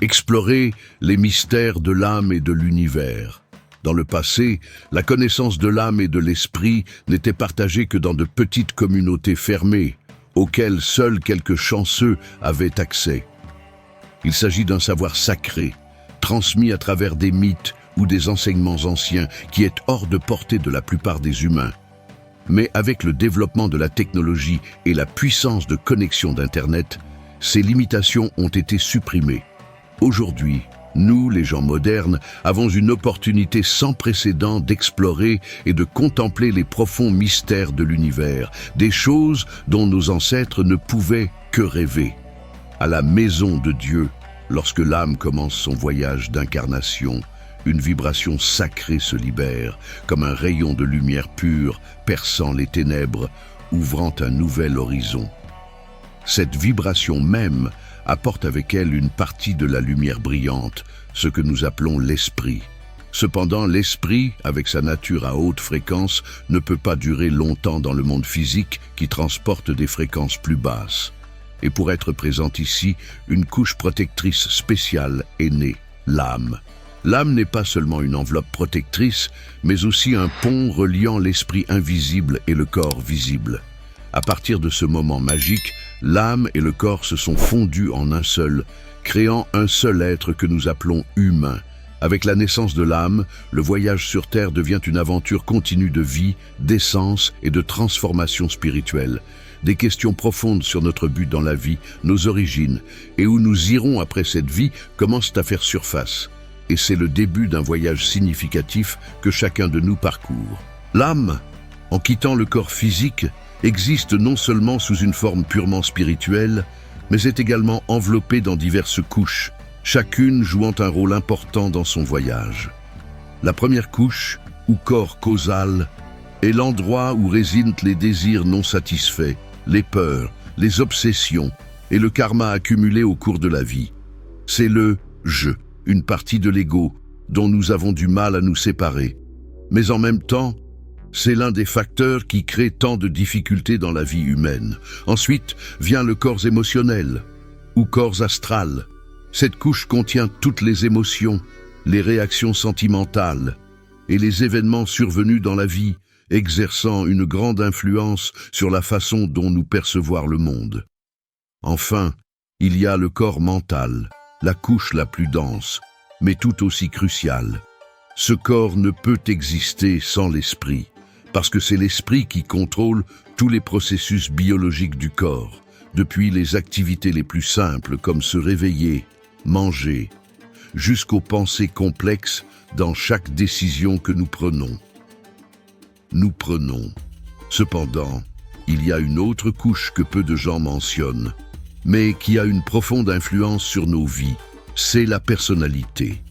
explorer les mystères de l'âme et de l'univers. Dans le passé, la connaissance de l'âme et de l'esprit n'était partagée que dans de petites communautés fermées, auxquelles seuls quelques chanceux avaient accès. Il s'agit d'un savoir sacré, transmis à travers des mythes ou des enseignements anciens qui est hors de portée de la plupart des humains. Mais avec le développement de la technologie et la puissance de connexion d'Internet, ces limitations ont été supprimées. Aujourd'hui, nous, les gens modernes, avons une opportunité sans précédent d'explorer et de contempler les profonds mystères de l'univers, des choses dont nos ancêtres ne pouvaient que rêver. À la maison de Dieu, lorsque l'âme commence son voyage d'incarnation, une vibration sacrée se libère, comme un rayon de lumière pure perçant les ténèbres, ouvrant un nouvel horizon. Cette vibration même apporte avec elle une partie de la lumière brillante, ce que nous appelons l'esprit. Cependant, l'esprit, avec sa nature à haute fréquence, ne peut pas durer longtemps dans le monde physique qui transporte des fréquences plus basses. Et pour être présente ici, une couche protectrice spéciale est née, l'âme. L'âme n'est pas seulement une enveloppe protectrice, mais aussi un pont reliant l'esprit invisible et le corps visible. À partir de ce moment magique, l'âme et le corps se sont fondus en un seul, créant un seul être que nous appelons humain. Avec la naissance de l'âme, le voyage sur Terre devient une aventure continue de vie, d'essence et de transformation spirituelle. Des questions profondes sur notre but dans la vie, nos origines, et où nous irons après cette vie commencent à faire surface. Et c'est le début d'un voyage significatif que chacun de nous parcourt. L'âme, en quittant le corps physique, existe non seulement sous une forme purement spirituelle, mais est également enveloppée dans diverses couches, chacune jouant un rôle important dans son voyage. La première couche, ou corps causal, est l'endroit où résident les désirs non satisfaits, les peurs, les obsessions et le karma accumulé au cours de la vie. C'est le « je », une partie de l'ego, dont nous avons du mal à nous séparer. Mais en même temps, c'est l'un des facteurs qui crée tant de difficultés dans la vie humaine. Ensuite vient le corps émotionnel, ou corps astral. Cette couche contient toutes les émotions, les réactions sentimentales et les événements survenus dans la vie, exerçant une grande influence sur la façon dont nous percevons le monde. Enfin, il y a le corps mental, la couche la plus dense, mais tout aussi cruciale. Ce corps ne peut exister sans l'esprit, parce que c'est l'esprit qui contrôle tous les processus biologiques du corps, depuis les activités les plus simples comme se réveiller, manger, jusqu'aux pensées complexes dans chaque décision que nous prenons. Cependant, il y a une autre couche que peu de gens mentionnent, mais qui a une profonde influence sur nos vies, c'est la personnalité.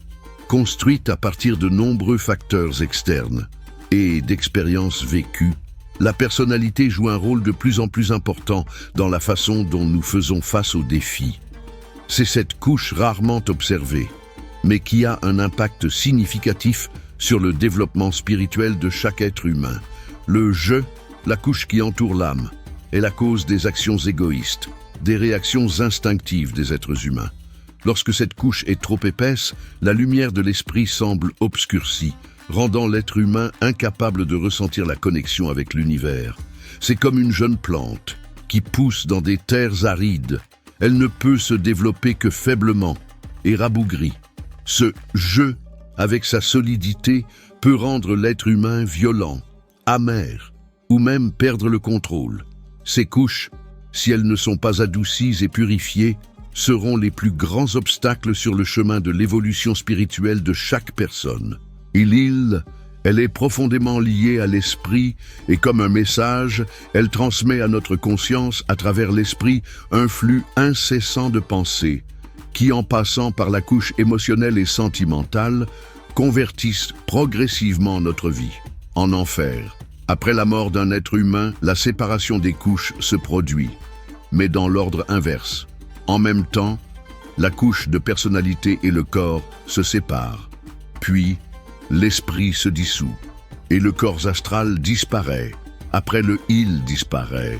Construite à partir de nombreux facteurs externes et d'expériences vécues, la personnalité joue un rôle de plus en plus important dans la façon dont nous faisons face aux défis. C'est cette couche rarement observée, mais qui a un impact significatif sur le développement spirituel de chaque être humain. Le « je », la couche qui entoure l'âme, est la cause des actions égoïstes, des réactions instinctives des êtres humains. Lorsque cette couche est trop épaisse, la lumière de l'esprit semble obscurcie, rendant l'être humain incapable de ressentir la connexion avec l'univers. C'est comme une jeune plante qui pousse dans des terres arides. Elle ne peut se développer que faiblement et rabougrie. Ce « je », avec sa solidité, peut rendre l'être humain violent, amer, ou même perdre le contrôle. Ces couches, si elles ne sont pas adoucies et purifiées, seront les plus grands obstacles sur le chemin de l'évolution spirituelle de chaque personne. Elle est profondément liée à l'esprit et comme un message, elle transmet à notre conscience à travers l'esprit un flux incessant de pensées qui, en passant par la couche émotionnelle et sentimentale, convertissent progressivement notre vie en enfer. Après la mort d'un être humain, la séparation des couches se produit, mais dans l'ordre inverse. En même temps, la couche de personnalité et le corps se séparent. Puis, l'esprit se dissout et le corps astral disparaît. Après le « il » disparaît.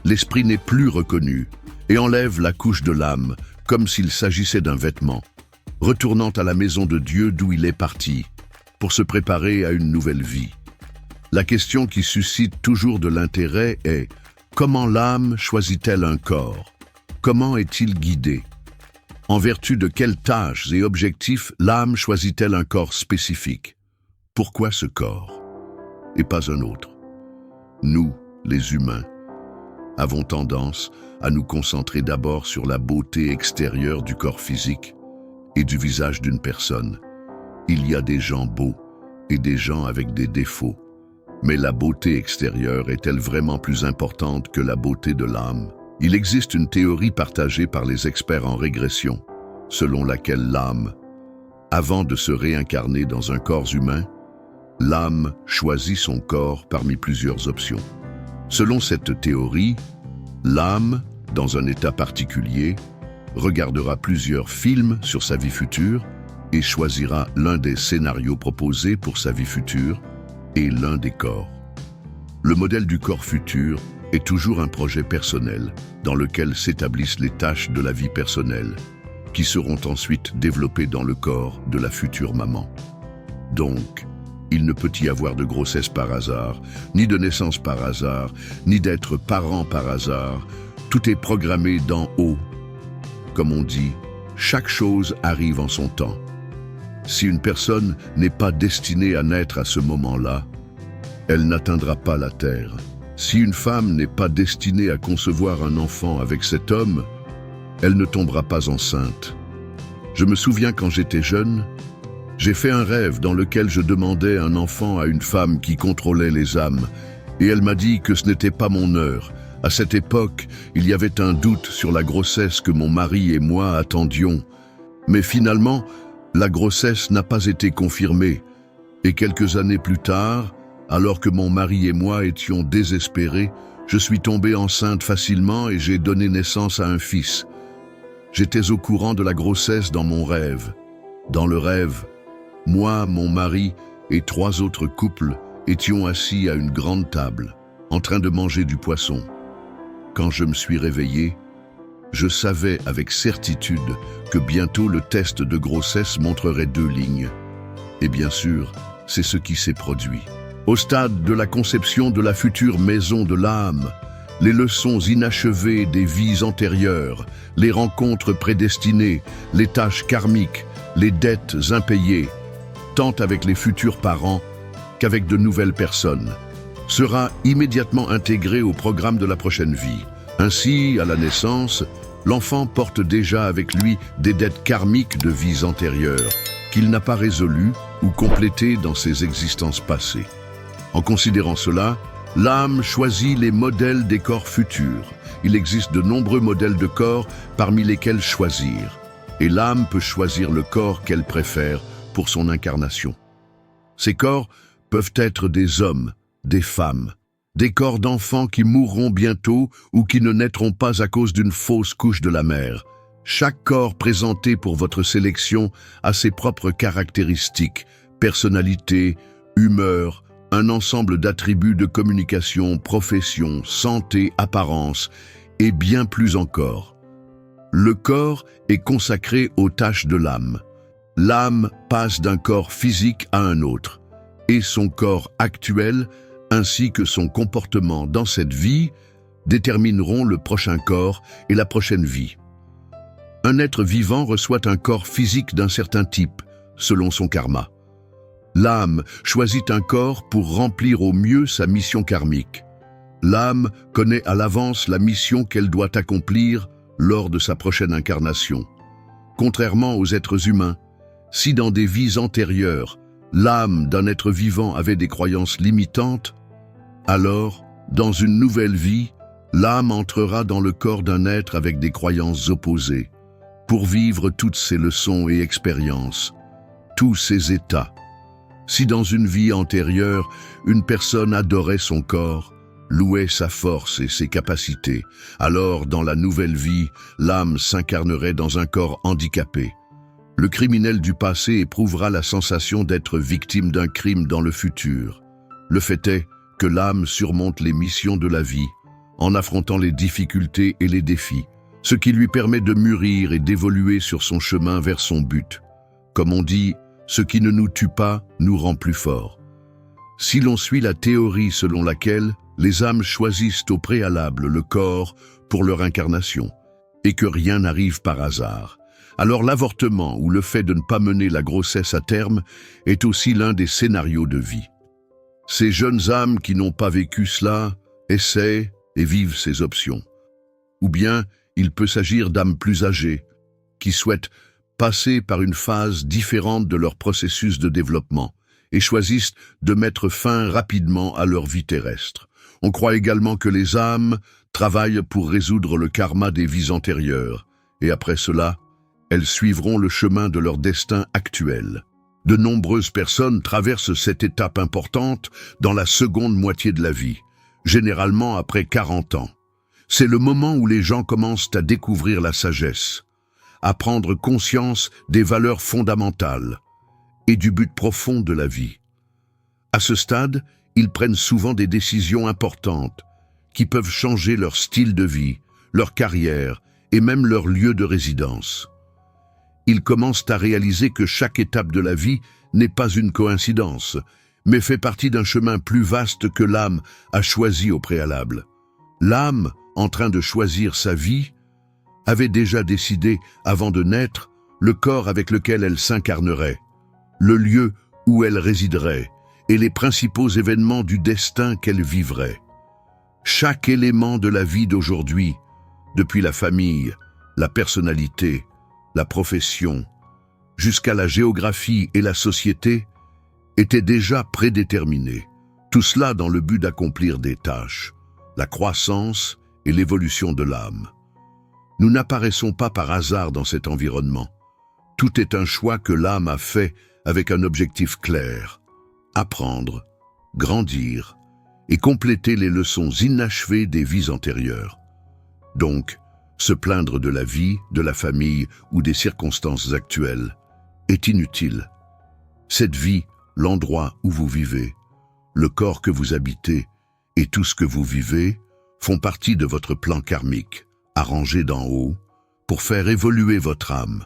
L'esprit n'est plus reconnu et enlève la couche de l'âme comme s'il s'agissait d'un vêtement. retournant à la maison de Dieu d'où il est parti, pour se préparer à une nouvelle vie. La question qui suscite toujours de l'intérêt est: comment l'âme choisit-elle un corps? Comment est-il guidé? En vertu de quelles tâches et objectifs l'âme choisit-elle un corps spécifique? Pourquoi ce corps et pas un autre? Nous, les humains, avons tendance à nous concentrer d'abord sur la beauté extérieure du corps physique et du visage d'une personne. Il y a des gens beaux et des gens avec des défauts. Mais la beauté extérieure est-elle vraiment plus importante que la beauté de l'âme? Il existe une théorie partagée par les experts en régression, selon laquelle l'âme, avant de se réincarner dans un corps humain, l'âme choisit son corps parmi plusieurs options. Selon cette théorie, l'âme, dans un état particulier, regardera plusieurs films sur sa vie future et choisira l'un des scénarios proposés pour sa vie future et l'un des corps. Le modèle du corps futur est toujours un projet personnel dans lequel s'établissent les tâches de la vie personnelle qui seront ensuite développées dans le corps de la future maman. Donc, il ne peut y avoir de grossesse par hasard, ni de naissance par hasard, ni d'être parent par hasard. Tout est programmé d'en haut. Comme on dit, chaque chose arrive en son temps. Si une personne n'est pas destinée à naître à ce moment-là, elle n'atteindra pas la terre. Si une femme n'est pas destinée à concevoir un enfant avec cet homme, elle ne tombera pas enceinte. Je me souviens quand j'étais jeune, j'ai fait un rêve dans lequel je demandais un enfant à une femme qui contrôlait les âmes, et elle m'a dit que ce n'était pas mon heure. À cette époque, il y avait un doute sur la grossesse que mon mari et moi attendions. Mais finalement, la grossesse n'a pas été confirmée, et quelques années plus tard, alors que mon mari et moi étions désespérés, je suis tombée enceinte facilement et j'ai donné naissance à un fils. J'étais au courant de la grossesse dans mon rêve. Dans le rêve, moi, mon mari et 3 autres couples étions assis à une grande table, en train de manger du poisson. Quand je me suis réveillé, je savais avec certitude que bientôt le test de grossesse montrerait 2 lignes. Et bien sûr, c'est ce qui s'est produit. Au stade de la conception de la future maison de l'âme, les leçons inachevées des vies antérieures, les rencontres prédestinées, les tâches karmiques, les dettes impayées, tant avec les futurs parents qu'avec de nouvelles personnes, sera immédiatement intégré au programme de la prochaine vie. Ainsi, à la naissance, l'enfant porte déjà avec lui des dettes karmiques de vies antérieures qu'il n'a pas résolues ou complétées dans ses existences passées. En considérant cela, l'âme choisit les modèles des corps futurs. Il existe de nombreux modèles de corps parmi lesquels choisir, et l'âme peut choisir le corps qu'elle préfère pour son incarnation. Ces corps peuvent être des hommes, des femmes, des corps d'enfants qui mourront bientôt ou qui ne naîtront pas à cause d'une fausse couche de la mère. Chaque corps présenté pour votre sélection a ses propres caractéristiques, personnalité, humeur, un ensemble d'attributs de communication, profession, santé, apparence et bien plus encore. Le corps est consacré aux tâches de l'âme. L'âme passe d'un corps physique à un autre, et son corps actuel ainsi que son comportement dans cette vie détermineront le prochain corps et la prochaine vie. Un être vivant reçoit un corps physique d'un certain type, selon son karma. L'âme choisit un corps pour remplir au mieux sa mission karmique. L'âme connaît à l'avance la mission qu'elle doit accomplir lors de sa prochaine incarnation. Contrairement aux êtres humains, si dans des vies antérieures, l'âme d'un être vivant avait des croyances limitantes, alors, dans une nouvelle vie, l'âme entrera dans le corps d'un être avec des croyances opposées, pour vivre toutes ses leçons et expériences, tous ses états. Si dans une vie antérieure, une personne adorait son corps, louait sa force et ses capacités, alors dans la nouvelle vie, l'âme s'incarnerait dans un corps handicapé. Le criminel du passé éprouvera la sensation d'être victime d'un crime dans le futur. Le fait est que l'âme surmonte les missions de la vie, en affrontant les difficultés et les défis, ce qui lui permet de mûrir et d'évoluer sur son chemin vers son but. Comme on dit, ce qui ne nous tue pas nous rend plus forts. Si l'on suit la théorie selon laquelle les âmes choisissent au préalable le corps pour leur incarnation, et que rien n'arrive par hasard, alors l'avortement ou le fait de ne pas mener la grossesse à terme est aussi l'un des scénarios de vie. Ces jeunes âmes qui n'ont pas vécu cela essaient et vivent ces options. Ou bien, il peut s'agir d'âmes plus âgées, qui souhaitent passer par une phase différente de leur processus de développement et choisissent de mettre fin rapidement à leur vie terrestre. On croit également que les âmes travaillent pour résoudre le karma des vies antérieures, et après cela, elles suivront le chemin de leur destin actuel. De nombreuses personnes traversent cette étape importante dans la seconde moitié de la vie, généralement après 40 ans. C'est le moment où les gens commencent à découvrir la sagesse, à prendre conscience des valeurs fondamentales et du but profond de la vie. À ce stade, ils prennent souvent des décisions importantes qui peuvent changer leur style de vie, leur carrière et même leur lieu de résidence. Ils commencent à réaliser que chaque étape de la vie n'est pas une coïncidence, mais fait partie d'un chemin plus vaste que l'âme a choisi au préalable. L'âme, en train de choisir sa vie, avait déjà décidé, avant de naître, le corps avec lequel elle s'incarnerait, le lieu où elle résiderait et les principaux événements du destin qu'elle vivrait. Chaque élément de la vie d'aujourd'hui, depuis la famille, la personnalité, la profession, jusqu'à la géographie et la société, était déjà prédéterminé. Tout cela dans le but d'accomplir des tâches, la croissance et l'évolution de l'âme. Nous n'apparaissons pas par hasard dans cet environnement. Tout est un choix que l'âme a fait avec un objectif clair: apprendre, grandir et compléter les leçons inachevées des vies antérieures. Donc, se plaindre de la vie, de la famille ou des circonstances actuelles est inutile. Cette vie, l'endroit où vous vivez, le corps que vous habitez et tout ce que vous vivez font partie de votre plan karmique, arrangé d'en haut, pour faire évoluer votre âme.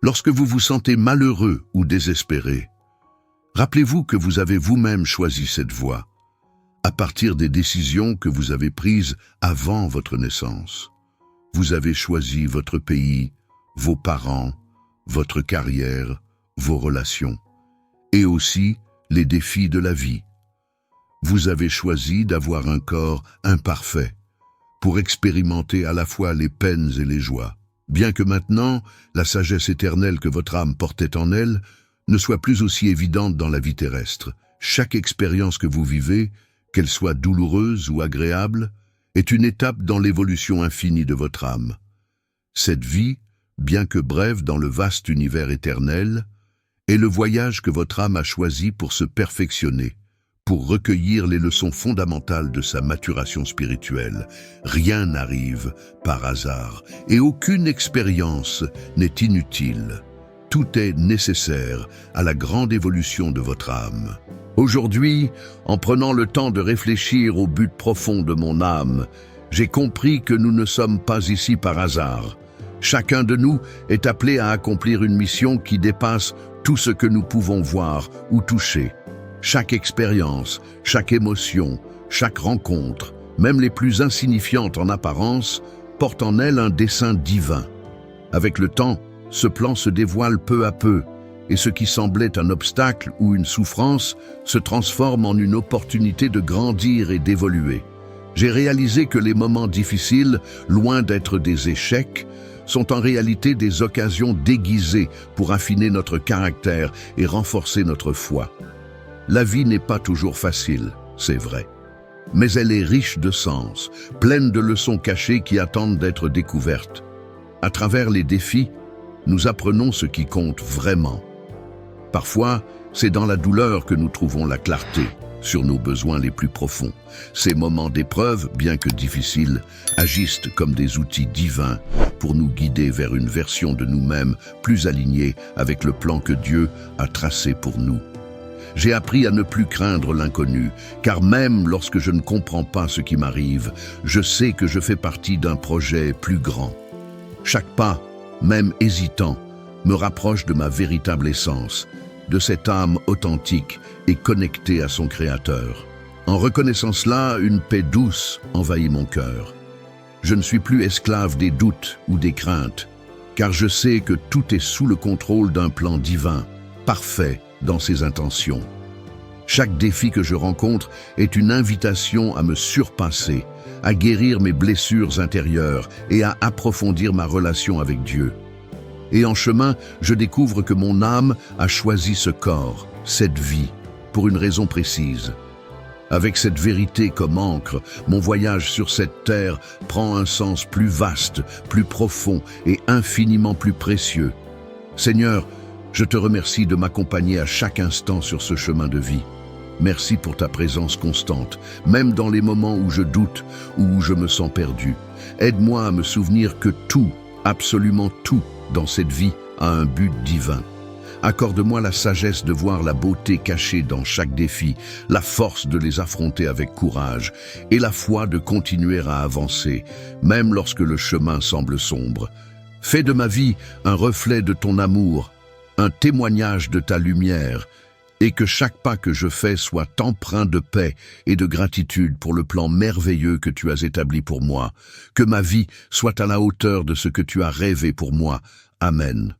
Lorsque vous vous sentez malheureux ou désespéré, rappelez-vous que vous avez vous-même choisi cette voie, à partir des décisions que vous avez prises avant votre naissance. Vous avez choisi votre pays, vos parents, votre carrière, vos relations, et aussi les défis de la vie. Vous avez choisi d'avoir un corps imparfait pour expérimenter à la fois les peines et les joies. Bien que maintenant, la sagesse éternelle que votre âme portait en elle ne soit plus aussi évidente dans la vie terrestre, chaque expérience que vous vivez, qu'elle soit douloureuse ou agréable, est une étape dans l'évolution infinie de votre âme. Cette vie, bien que brève dans le vaste univers éternel, est le voyage que votre âme a choisi pour se perfectionner, pour recueillir les leçons fondamentales de sa maturation spirituelle. Rien n'arrive par hasard et aucune expérience n'est inutile. Tout est nécessaire à la grande évolution de votre âme. Aujourd'hui, en prenant le temps de réfléchir au but profond de mon âme, j'ai compris que nous ne sommes pas ici par hasard. Chacun de nous est appelé à accomplir une mission qui dépasse tout ce que nous pouvons voir ou toucher. Chaque expérience, chaque émotion, chaque rencontre, même les plus insignifiantes en apparence, portent en elles un dessein divin. Avec le temps, ce plan se dévoile peu à peu, et ce qui semblait un obstacle ou une souffrance se transforme en une opportunité de grandir et d'évoluer. J'ai réalisé que les moments difficiles, loin d'être des échecs, sont en réalité des occasions déguisées pour affiner notre caractère et renforcer notre foi. La vie n'est pas toujours facile, c'est vrai, mais elle est riche de sens, pleine de leçons cachées qui attendent d'être découvertes. À travers les défis, nous apprenons ce qui compte vraiment. Parfois, c'est dans la douleur que nous trouvons la clarté sur nos besoins les plus profonds. Ces moments d'épreuve, bien que difficiles, agissent comme des outils divins pour nous guider vers une version de nous-mêmes plus alignée avec le plan que Dieu a tracé pour nous. J'ai appris à ne plus craindre l'inconnu, car même lorsque je ne comprends pas ce qui m'arrive, je sais que je fais partie d'un projet plus grand. Chaque pas, même hésitant, me rapproche de ma véritable essence, de cette âme authentique et connectée à son Créateur. En reconnaissant cela, une paix douce envahit mon cœur. Je ne suis plus esclave des doutes ou des craintes, car je sais que tout est sous le contrôle d'un plan divin, parfait dans ses intentions. Chaque défi que je rencontre est une invitation à me surpasser, à guérir mes blessures intérieures et à approfondir ma relation avec Dieu. Et en chemin, je découvre que mon âme a choisi ce corps, cette vie, pour une raison précise. Avec cette vérité comme encre, mon voyage sur cette terre prend un sens plus vaste, plus profond et infiniment plus précieux. Seigneur, je te remercie de m'accompagner à chaque instant sur ce chemin de vie. Merci pour ta présence constante, même dans les moments où je doute ou où je me sens perdu. Aide-moi à me souvenir que tout, absolument tout, dans cette vie a un but divin. Accorde-moi la sagesse de voir la beauté cachée dans chaque défi, la force de les affronter avec courage et la foi de continuer à avancer, même lorsque le chemin semble sombre. Fais de ma vie un reflet de ton amour, un témoignage de ta lumière, et que chaque pas que je fais soit empreint de paix et de gratitude pour le plan merveilleux que tu as établi pour moi. Que ma vie soit à la hauteur de ce que tu as rêvé pour moi. Amen.